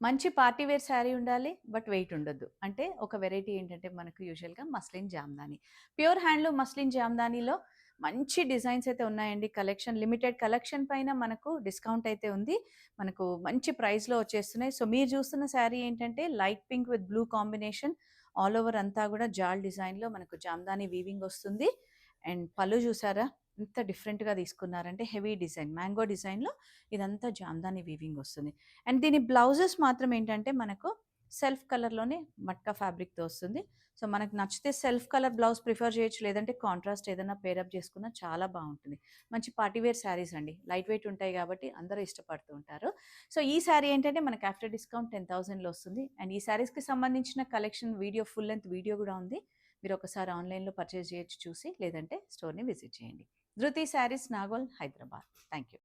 మంచి party wear sari ఉండాలి. But wait ఉండొద్దు. అంటే ఒక వెరైటీ ఏంటంటే మనకు యూజువల్‌గా muslin jamdani. Pure handloom muslin జామ్దానిలో మంచి డిజైన్స్ అయితే ఉన్నాయండి. కలెక్షన్ లిమిటెడ్ కలెక్షన్ పైన మనకు డిస్కౌంట్ అయితే ఉంది. మనకు మంచి ప్రైస్‌లో వచ్చేస్తున్నాయి. సో, మీరు చూస్తున్న శారీ ఏంటంటే light pink with blue combination all over అంతా కూడా జాల్ డిజైన్‌లో మనకు జామ్దాని వీవింగ్ వస్తుంది. అండ్ పళ్ళు చూసారా? ఎంత డిఫరెంట్‌గా తీసుకున్నారంటే హెవీ డిజైన్ మ్యాంగో డిజైన్‌లో ఇదంతా జామ్దాని వీవింగ్ వస్తుంది. అండ్ దీని బ్లౌజెస్ మాత్రం ఏంటంటే మనకు సెల్ఫ్ కలర్‌లోనే మట్కా ఫ్యాబ్రిక్‌తో వస్తుంది. సో, మనకు నచ్చితే సెల్ఫ్ కలర్ బ్లౌజ్ ప్రిఫర్ చేయొచ్చు. లేదంటే కాంట్రాస్ట్ ఏదైనా పేరప్ చేసుకున్నా చాలా బావుంటుంది. మంచి పార్టీ వేర్ శారీస్ అండి. లైట్ వెయిట్ ఉంటాయి కాబట్టి అందరూ ఇష్టపడుతూ ఉంటారు. సో, ఈ శారీ ఏంటంటే మనకు ఆఫ్టర్ డిస్కౌంట్ 10,000లో వస్తుంది. అండ్ ఈ శారీస్‌కి సంబంధించిన collection video full length video కూడా ఉంది. మీరు ఒకసారి ఆన్‌లైన్‌లో పర్చేజ్ చేయొచ్చు చూసి. లేదంటే స్టోర్‌ని విజిట్ చేయండి. ధృతి శారీస్ నాగోల్, హైదరాబాద్. Thank you.